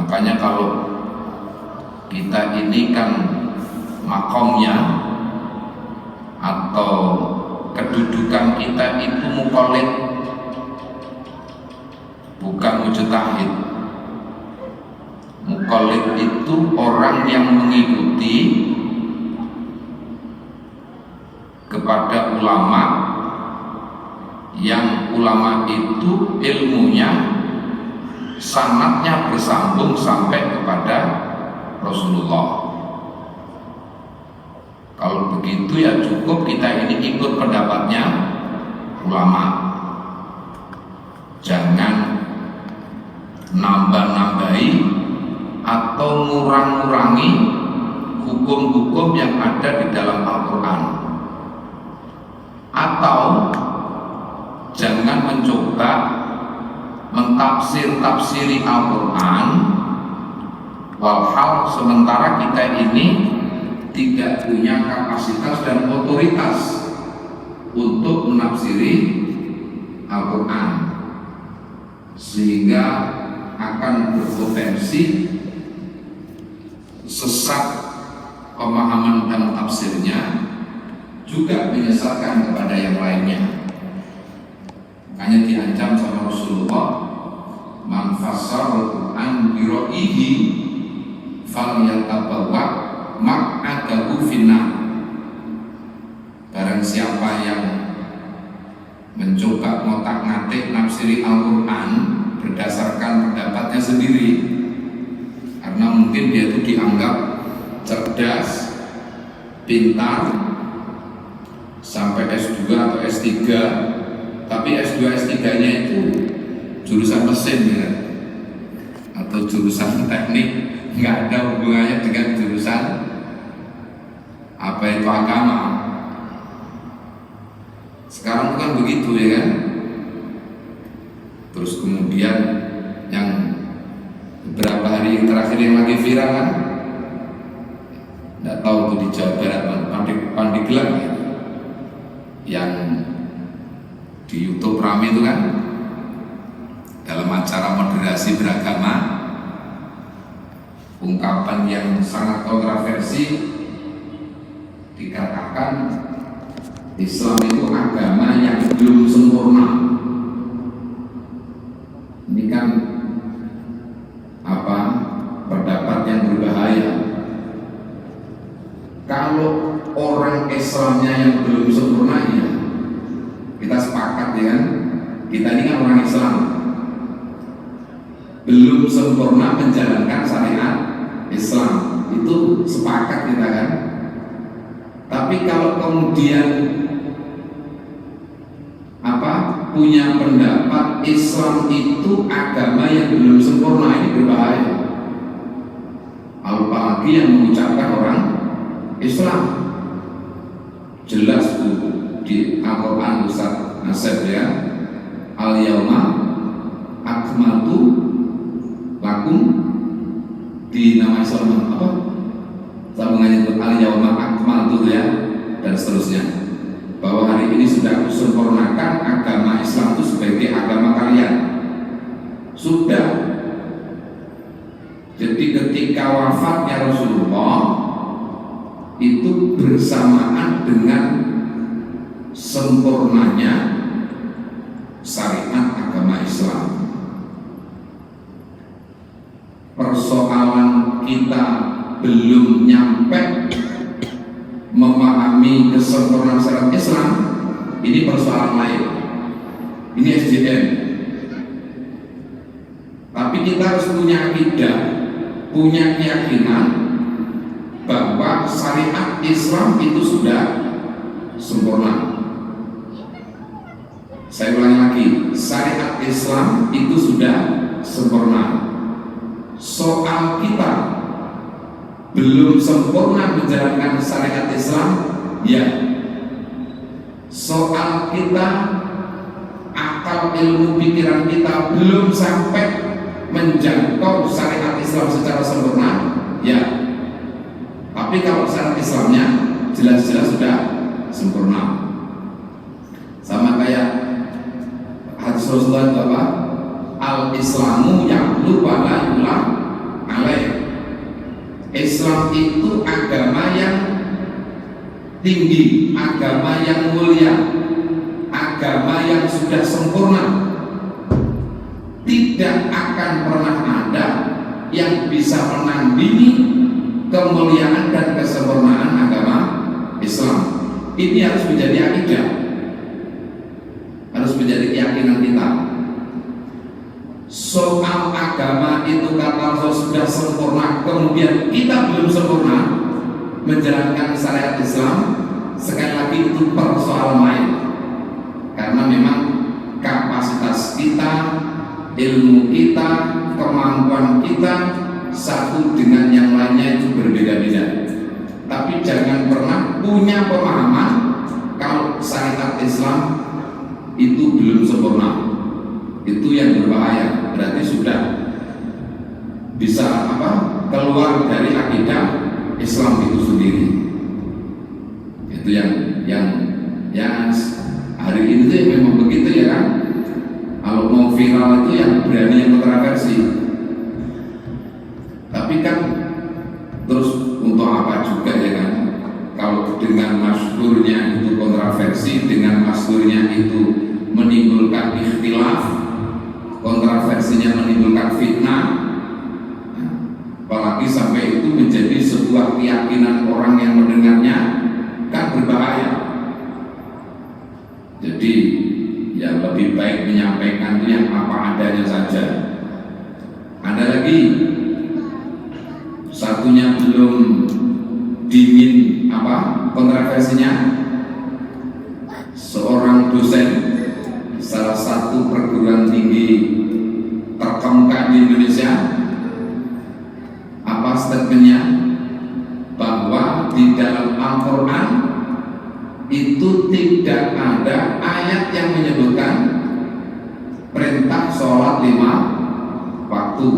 Makanya kalau kita ini kan makomnya atau kedudukan kita itu muqallid, bukan mujtahid. Muqallid itu orang yang mengikuti kepada ulama, yang ulama itu ilmunya sanadnya bersambung sampai kepada Rasulullah. Kalau begitu ya cukup kita ini ikut pendapatnya ulama, jangan nambah-nambahi atau ngurang-ngurangi hukum-hukum yang ada di dalam Al-Quran, atau jangan mencoba mentafsir-tafsiri Al-Quran walhal sementara kita ini tidak punya kapasitas dan otoritas untuk menafsiri Al-Quran, sehingga akan berpotensi sesat pemahaman dan tafsirnya, juga menyesatkan kepada yang lainnya. Makanya diancam sama Rasulullah, man fassara al-Quran bi ra'yihi falyatabawwa maq'adahu finnar. Barang siapa yang mencoba ngotak-ngatik nafsiri Al-Quran berdasarkan pendapatnya sendiri, karena mungkin dia itu dianggap cerdas, pintar, sampai S2 atau S3, tapi S2 S3-nya itu jurusan mesin ya, atau jurusan teknik, nggak ada hubungannya dengan jurusan apa itu agama. Sekarang kan begitu ya kan. Terus kemudian yang beberapa hari terakhir yang lagi viral kan, nggak tahu itu di Jawa Barat, Pandeglang ya, yang di YouTube rame itu kan, dalam acara moderasi beragama, ungkapan yang sangat kontroversi, dikatakan Islam itu agama yang belum sempurna. Ini kan apa, pendapat yang berbahaya. Kalau orang Islamnya yang belum sempurna, ya kita sepakat ya kan, kita ini kan orang Islam, belum sempurna menjalankan syariat Islam, itu sepakat kita kan. Tapi kalau kemudian punya pendapat Islam itu agama yang belum sempurna, ini berbahaya. Apalagi yang mengucapkan orang Islam. Jelas di Al-Quran Ustaz Nasib ya, al-yauma akmaltu lakum, di nama Islam apa? Sambungannya itu al-yauma akmaltu ya, dan seterusnya, bahwa hari ini sudah kusempurnakan agama Islam itu sebagai agama kalian. Sudah. Jadi ketika wafatnya Rasulullah itu bersamaan dengan sempurnanya syariat agama Islam. Persoalan kita belum nyampe memahami kesempurnaan syariat Islam, ini persoalan lain, ini SDM. Tapi kita harus punya akidah, punya keyakinan bahwa syariat Islam itu sudah sempurna. Saya ulangi lagi, syariat Islam itu sudah sempurna. Soal kita belum sempurna menjalankan syariat Islam, ya. Soal kita, akal ilmu pikiran kita belum sampai menjangkau syariat Islam secara sempurna, ya. Tapi kalau syariat Islamnya jelas-jelas sudah sempurna. Sama kayak hadis Rasulullah itu apa? Al-Islamu ya'lu wa la yu'la Islam itu agama yang tinggi, agama yang mulia, agama yang sudah sempurna. Tidak akan pernah ada yang bisa menandingi kemuliaan dan kesempurnaan agama Islam. Ini harus menjadi akidah, harus menjadi keyakinan kita. Soal agama itu kata Allah sudah sempurna, kemudian kita belum sempurna menjalankan syariat Islam, sekali lagi itu persoalan lain. Karena memang kapasitas kita, ilmu kita, kemampuan kita satu dengan yang lainnya itu berbeda-beda. Tapi jangan pernah punya pemahaman kalau syariat Islam itu belum sempurna. Itu yang berbahaya. Berarti sudah bisa keluar dari akidah Islam itu sendiri. Itu yang hari ini tuh memang begitu ya kan. Kalau mau viral itu yang berani yang kontroversi. Tapi kan terus untuk apa juga ya kan? Kalau dengan masyhurnya itu kontroversi, dengan masyhurnya itu menimbulkan ikhtilaf, kontroversinya menimbulkan fitnah, apalagi sampai itu menjadi sebuah keyakinan orang yang mendengarnya, kan berbahaya. Jadi ya lebih baik menyampaikan itu yang apa adanya saja. Ada lagi satunya belum dingin kontroversinya, seorang dosen salah satu perguruan tinggi terkemuka di Indonesia, statementnya bahwa di dalam Al-Quran itu tidak ada ayat yang menyebutkan perintah sholat 5 waktu.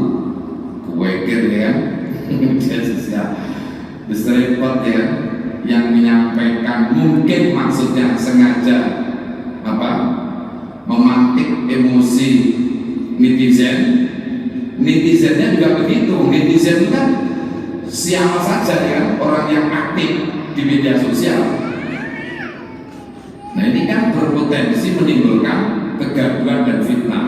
Kuwekir ya repot ya, yang menyampaikan mungkin maksudnya sengaja memantik emosi netizennya juga begitu. Netizen kan siapa saja ya, orang yang aktif di media sosial. Nah ini kan berpotensi menimbulkan kegaduhan dan fitnah.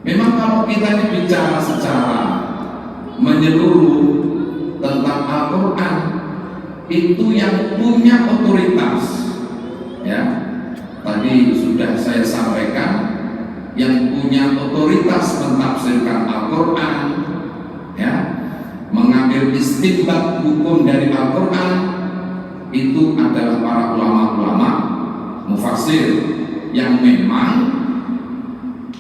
Memang kalau kita ini bicara secara menyeluruh tentang Al-Quran, itu yang punya otoritas ya, tadi sudah saya sampaikan, yang punya otoritas mentafsirkan Al-Quran ya, mengambil istinbat hukum dari Al-Quran itu adalah para ulama-ulama mufassir yang memang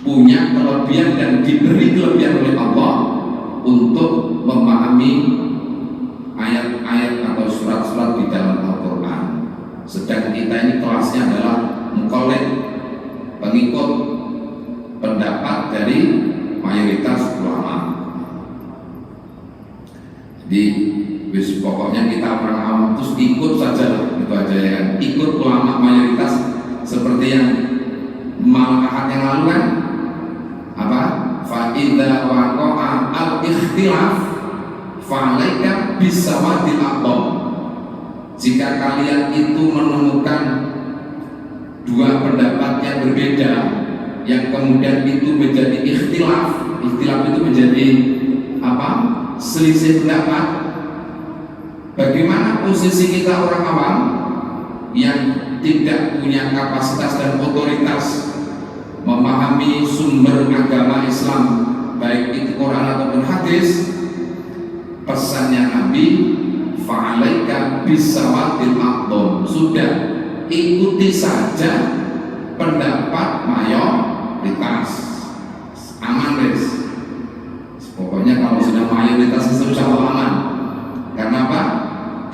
punya kelebihan dan diberi kelebihan oleh Allah untuk memahami ayat-ayat atau surat-surat di dalam Al-Quran. Sedang kita ini kelasnya adalah muqallid, pengikut pendapat dari mayoritas ulama. Jadi pokoknya kita orang awam terus ikut saja, itu aja ya, ikut ulama mayoritas. Seperti yang malam Ahad yang lalu kan fa'idha waqa'a al-ikhtilaf fa'alaika bisawadil aqdam. Jika kalian itu menemukan dua pendapat yang berbeda yang kemudian itu menjadi ikhtilaf itu menjadi selisih pendapat, bagaimana posisi kita orang awam yang tidak punya kapasitas dan otoritas memahami sumber agama Islam, baik itu Quran ataupun hadis? Pesannya Nabi, fa'alaika bisawadil aqdam, sudah ikuti saja pendapat mayoritas, aman guys. Pokoknya kalau sudah mayoritas itu insya Allah aman. Karena apa?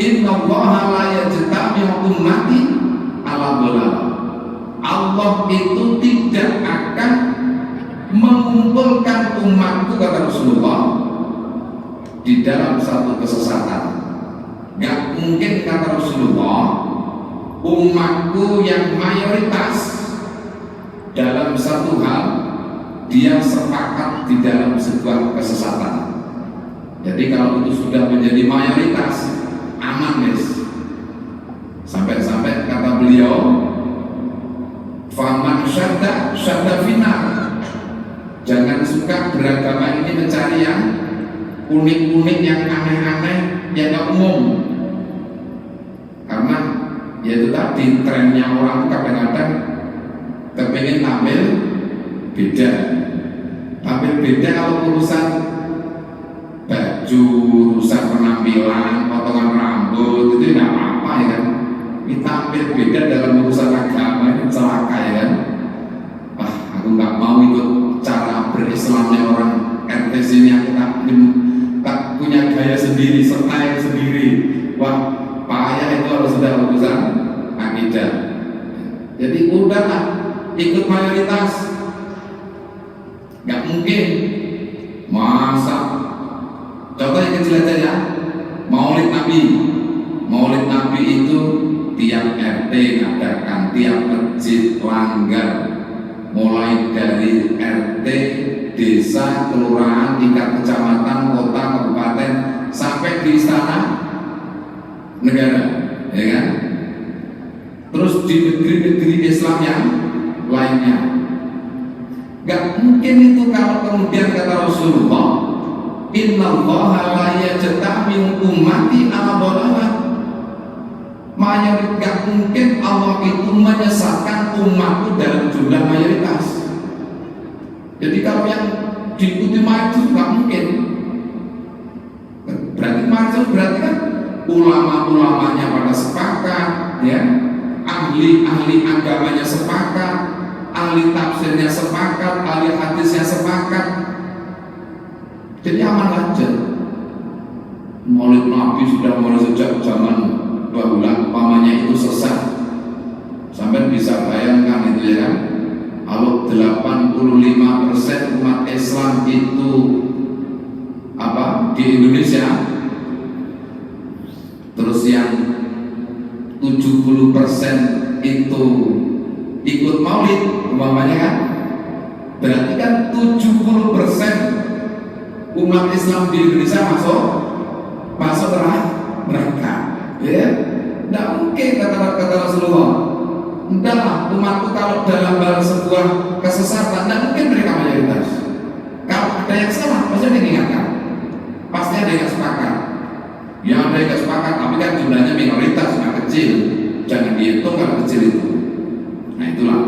Innallaha la yajtami'u ummati ala dhalal. Allah itu tidak akan mengumpulkan umatku, kata Rasulullah, di dalam satu kesesatan. Gak mungkin, kata Rasulullah, umatku yang mayoritas dalam satu hal dia sepakat di dalam sebuah kesesatan. Jadi kalau itu sudah menjadi mayoritas, aman guys. Sampai-sampai kata beliau, faman syadda syadda final. Jangan suka beragama ini mencari yang unik-unik, yang aneh-aneh, yang gak umum. Karena ya itu tadi, trennya orang kadang-kadang kepengen tampil beda. Tampil beda kalau urusan baju, urusan penampilan, potongan rambut, itu tidak apa-apa ya kan. Ini tampil beda dalam urusan agama, ini celaka ya kan. Wah, aku nggak mau ikut cara berislamnya orang RT sini, aku tak punya gaya sendiri, style sendiri. Wah, payah itu harus sudah urusan akidah. Jadi udahlah, ikut mayoritas. Nggak mungkin. Masa? Contoh yang kecil aja ya, Maulid Nabi. Maulid Nabi itu tiap RT adakan, tiap masjid langgar, mulai dari RT, desa, kelurahan, tingkat kecamatan, kota, kabupaten, sampai di istana negara, ya kan? Terus di negeri-negeri Islam yang lainnya. Gak mungkin itu kalau kemudian kata Rasulullah, innallaha la yajtami'u ummati ala dhalalah. Mayoritas, gak mungkin Allah itu menyesatkan umatku dalam jumlah mayoritas. Jadi kalau yang diikuti majus gak mungkin. Berarti majus berarti kan ulama-ulamanya pada sepakat, ya, ahli-ahli agamanya sepakat, ahli tafsirnya sepakat, ahli hadisnya sepakat. Jadi aman aja. Maulid Nabi sudah mulai sejak zaman bahula, umpamanya itu sesat. Sampai bisa bayangkan itu ya kan. Kalau 85% umat Islam itu apa di Indonesia, terus yang 70% itu ikut maulid umpamanya kan, berarti kan 70% umat Islam di Indonesia masuk neraka, ya. Tidak mungkin kata Rasulullah. Entahlah umatku kalau dalam sebuah kesesatan, tidak mungkin mereka mayoritas. Kalau ada yang salah, pasti ada yang diingatkan, pasti ada yang sepakat. Ya ada yang sepakat, tapi kan jumlahnya minoritas, nggak kecil. Jangan dihitung kalau kecil itu. Nah itulah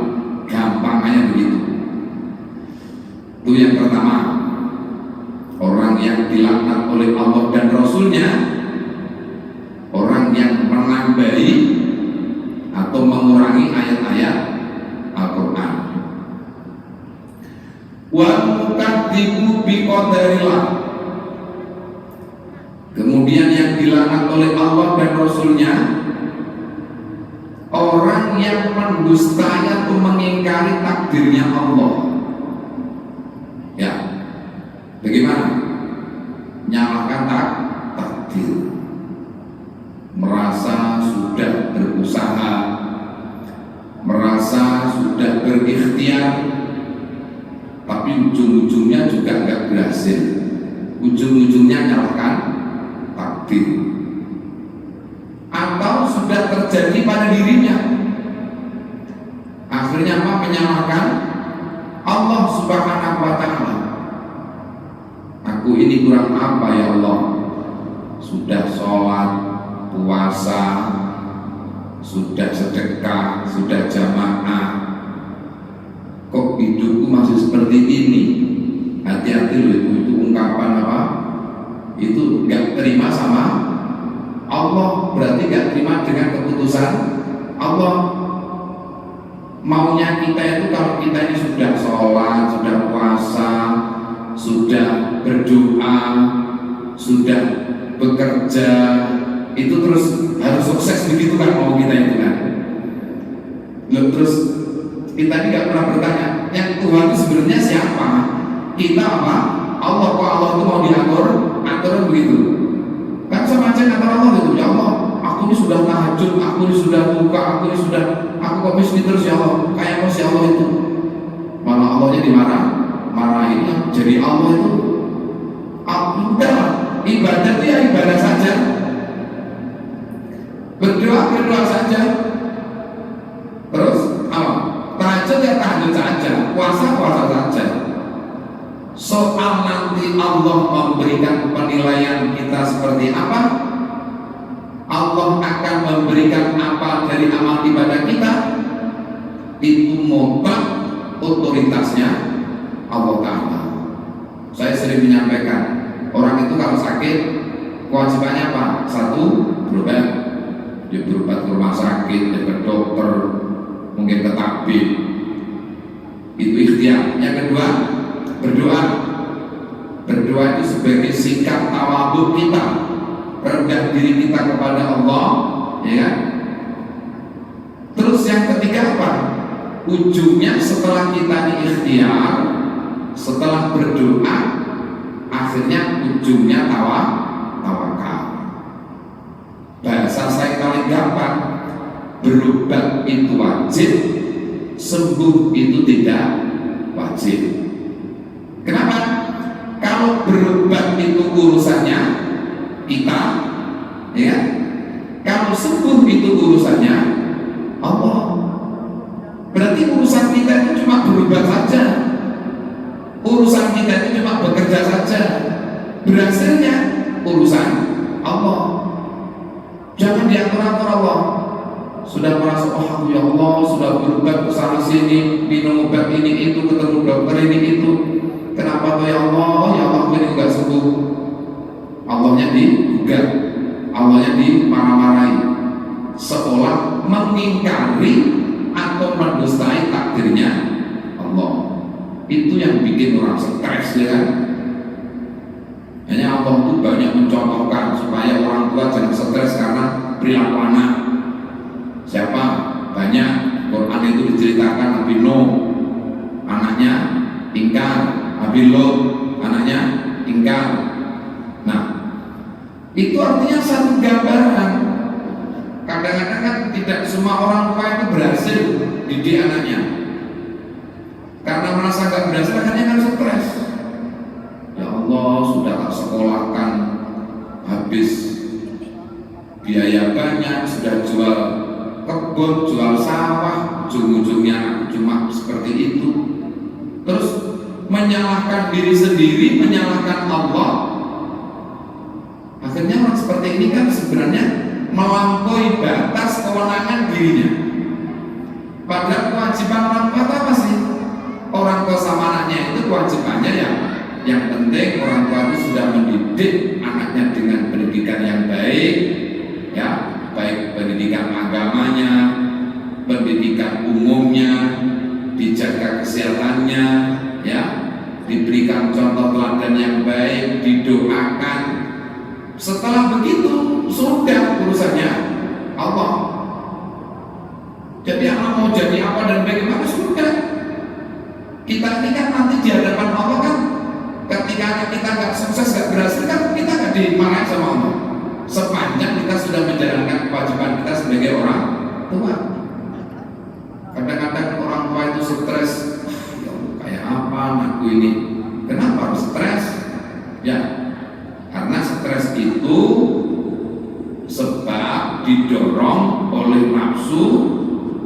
gampangnya begitu. Itu yang pertama. Orang yang dilaknat oleh Allah dan Rasulnya, orang yang menambahi atau mengurangi ayat-ayat Al-Quran. Wa mukadzibu biqadarillah. Kemudian yang dilaknat oleh Allah dan Rasulnya, orang yang mendustai atau mengingkari takdirnya Allah. Ya, bagaimana? Nyalakan takdir, merasa sudah berusaha, merasa sudah berikhtiar, tapi ujung-ujungnya juga nggak berhasil. Ujung-ujungnya nyalakan takdir, atau sudah terjadi pada dirinya, akhirnya apa? Menyalahkan Allah Subhanahu wa Ta'ala. Aku ini kurang apa ya Allah? Sudah sholat, puasa, sudah sedekah, sudah jamaah, kok hidupku masih seperti ini? Hati-hati loh, itu ungkapan apa? Itu gak terima sama Allah, berarti gak terima dengan keputusan Allah. Maunya kita itu kalau kita ini sudah sholat, sudah puasa, sudah berdoa, sudah bekerja, itu terus harus sukses begitu kan mau kita itu kan. Terus kita ini gak pernah bertanya, yang Tuhan itu sebenarnya siapa? Kita apa? Allah. Kok Allah itu mau diatur? Aturan begitu kan sama aja kata Allah gitu. Ya Allah, aku ini sudah tahajud, aku ini sudah buka, aku ini sudah, aku kok miskin terus ya Allah. Kayak apa sih Allah itu? Malah Allahnya dimarahin, jadi Allah itu udah ibadah itu ya ibadah saja, berdoa saja, terus apa? Tahajud ya tahajud saja, puasa saja. Soal nanti Allah memberikan penilaian kita seperti apa, Allah akan memberikan apa dari amal ibadah kita, itu mutlak otoritasnya Allah Ta'ala. Saya sering menyampaikan, orang itu kalau sakit kewajibannya apa? Satu, berobat. Dia berobat ke rumah sakit, dia ke dokter, mungkin ke tabib, itu ikhtiar. Yang kedua, berdoa. Berdoa itu sebagai sikap tawadhu kita, rendah diri kita kepada Allah, ya. Terus yang ketiga apa? Ujungnya setelah kita ikhtiar, setelah berdoa, akhirnya ujungnya tawakal. Bahasa saya paling gampang, berobat itu wajib, sembuh itu tidak wajib. Kenapa? Kalau berobat itu urusannya kita, ya. Kalau sembuh itu urusannya Allah. Berarti urusan kita itu cuma berobat saja, urusan kita itu cuma bekerja saja, berhasilnya urusan Allah. Jangan diatur-atur Allah. Sudah merasa, oh ya Allah, sudah berobat ke sana sini, minum obat ini itu, ketemu dokter ini itu, kenapa tuh ya Allah ini enggak sembuh? Allahnya digugat, Allahnya dimarah-marahi, seolah mengingkari atau mendustai takdirnya Allah. Itu yang bikin orang stres, ya kan? Hanya Allah itu banyak mencontohkan supaya orang tua jangan stres karena perilaku anak. Siapa? Banyak. Quran itu diceritakan Nabi Nuh, anaknya ingkar, Nabi Lot, anaknya ingkar. Nah, itu artinya satu gambaran. Kadang-kadang kan tidak semua orang tua itu berhasil didik anaknya. Karena merasa gak berhasil, akhirnya kan stres. Ya Allah, sudah tak sekolahkan, habis biaya banyak, sudah jual kebun, jual sawah, ujung-ujungnya cuma seperti itu. Terus menyalahkan diri sendiri, menyalahkan Allah. Akhirnya orang seperti ini kan sebenarnya melampaui batas kewenangan dirinya. Padahal kewajiban orang tua apa sih? Orang tua sama anaknya itu kewajibannya yang penting orang tua itu sudah mendidik anaknya dengan pendidikan yang baik, ya, baik pendidikan agamanya, pendidikan umumnya, dijaga kesehatannya, ya, diberikan contoh teladan yang baik, didoakan. Setelah begitu sudah urusannya Allah. Jadi anak mau jadi apa dan bagaimana sudah. Kita ini kan nanti di hadapan Allah kan, ketika anak kita nggak sukses, nggak berhasil kan kita nggak dimarahin sama Allah. Sepanjang kita sudah menjalankan kewajiban kita sebagai orang tua. Kadang-kadang orang tua itu stres, ya kayak apa anakku ini? Kenapa harus stres? Ya, karena stres itu sebab didorong oleh nafsu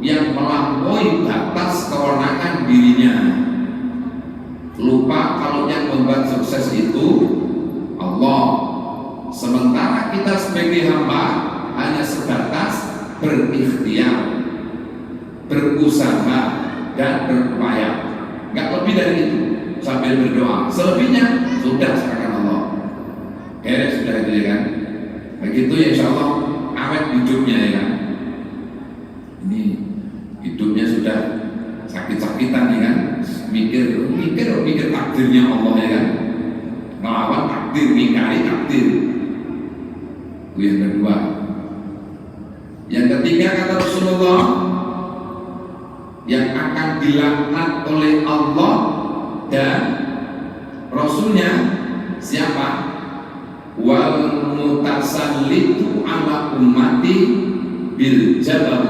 yang melampaui batas kewenangan dirinya. Lupa kalau yang membuat sukses itu Allah. Sementara kita sebagai hamba hanya sebatas berikhtiar, berusaha dan berupaya, nggak lebih dari itu, sambil berdoa. Selebihnya sudah serahkan Allah. Kayaknya sudah itu ya kan. Begitu ya insya Allah awet hidupnya ya kan. Ini hidupnya sudah sakit-sakitan ya kan. Mikir takdirnya Allah ya kan. Melawan takdir, mengingkari takdir. Itu yang kedua. Yang ketiga kata Rasulullah, yang akan dilaknat oleh Allah dan Rasulnya siapa? Wal mutasallitu ala ummati bil jabal.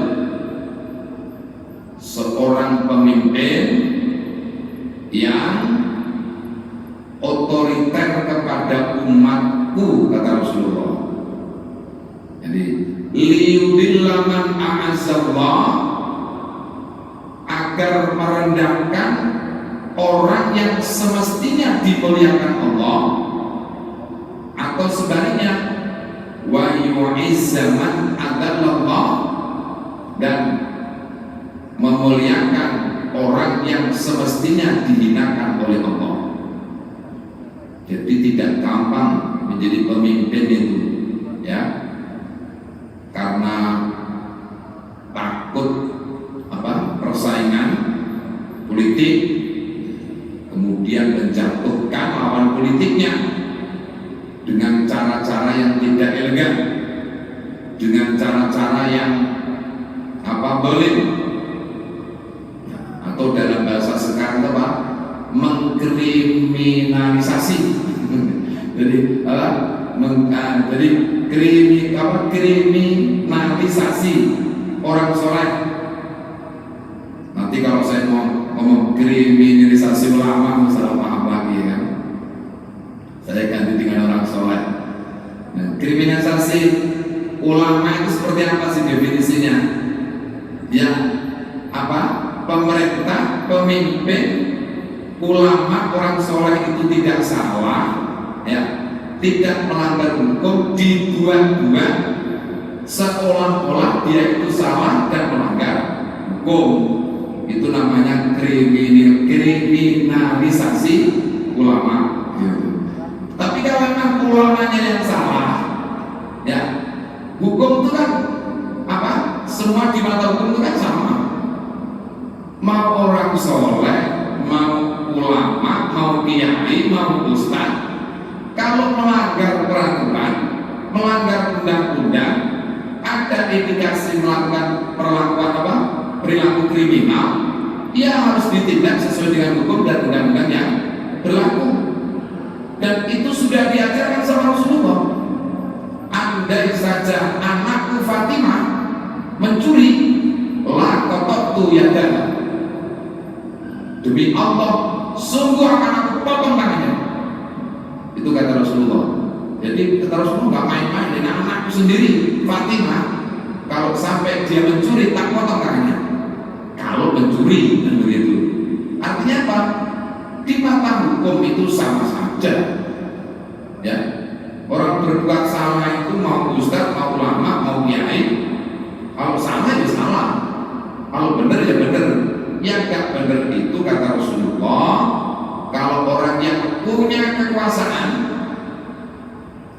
Seorang pemimpin yang otoriter kepada umatku aku, kata Rasulullah. Jadi liyudilla man a'azzallah, agar merendahkan orang yang semestinya dimuliakan Allah, atau sebaliknya wa yu'izza man adallallah, dan memuliakan orang yang semestinya dihinakan oleh Allah. Jadi tidak gampang menjadi pemimpin itu, ya, karena takut persaingan politik, kemudian menjatuhkan lawan politiknya dengan cara-cara yang tidak elegan, dengan cara-cara yang boleh, atau dalam bahasa sekarang mengkriminalisasi. Jadi kriminalisasi orang soleh. Nanti kalau saya mau ngomong kriminalisasi ulama, salah paham lagi, kan? Saya ganti dengan orang soleh. Nah, kriminalisasi ulama itu seperti apa sih definisinya? Ya, pemerintah, pemimpin, ulama, orang soleh itu tidak salah, ya, tidak melanggar hukum, dibuat-buat seolah-olah dia itu salah dan melanggar hukum. Itu namanya kriminalisasi ulama, gitu. Tapi kalau memang ulamanya yang salah, ya, hukum itu kan semua di mata hukum itu kan sama. Mau orang soleh, mau ulama, mau kiai, mau ustaz, kalau melanggar peraturan, melanggar undang-undang, ada indikasi melakukan perlakuan perilaku kriminal, ia harus ditindak sesuai dengan hukum dan undang-undang yang berlaku. Dan itu sudah diajarkan sama Rasulullah. Andai saja anakku Fatimah mencuri, la qata'tu yadaha, demi Allah sungguh akan aku potong tangannya. Itu kata Rasulullah. Jadi kata Rasulullah nggak main-main dengan anakku sendiri Fatimah. Kalau sampai dia mencuri, tak potong tangannya. Kalau mencuri, dan begitu. Artinya apa? Di mata hukum itu sama saja. Ya, orang berbuat salah itu mau ustaz, mau ulama, mau kiai. Kalau salah ya salah, kalau benar ya benar. Yang gak benar itu kata Rasulullah, kalau orang yang punya kekuasaan,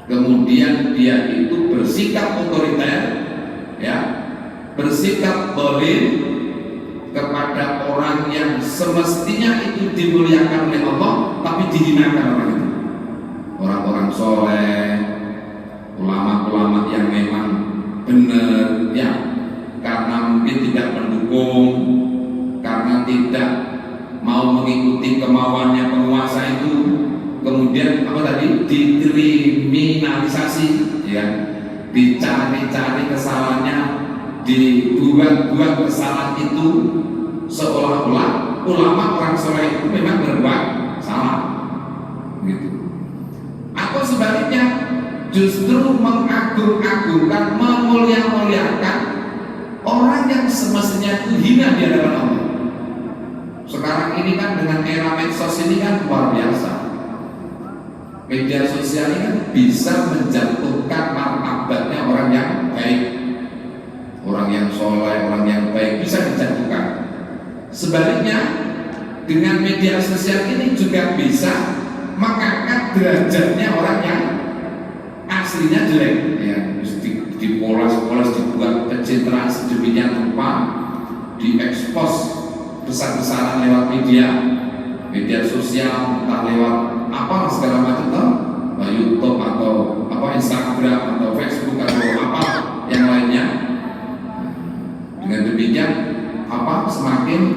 kemudian dia itu bersikap otoriter, ya, bersikap zalim kepada orang yang semestinya itu dimuliakan oleh Allah, tapi dihinakan orang itu. Orang-orang soleh, ulama-ulama yang memang benar, ya, karena mungkin tidak mendukung, karena tidak mau mengikuti kemauannya penguasa itu, kemudian dikriminalisasi, ya, dicari-cari kesalahannya, dibuat-buat kesalahan itu seolah-olah ulama orang soleh itu memang berbuat salah, gitu. Atau sebaliknya justru mengagung-agungkan, memulia-muliakan orang yang semestinya itu hina di hadapan Allah. Sekarang ini kan dengan era medsos ini kan luar biasa. Media sosial ini kan bisa menjatuhkan martabatnya orang yang baik, orang yang soleh, orang yang baik bisa dijatuhkan. Sebaliknya dengan media sosial ini juga bisa mengangkat derajatnya orang yang aslinya jelek, ya, dipolas-polas, dibuat pencitraan sedemikian rupa, diekspos besar-besaran lewat media sosial, entah lewat apa segala macam, YouTube atau Instagram atau Facebook atau apa yang lainnya. Dengan demikian semakin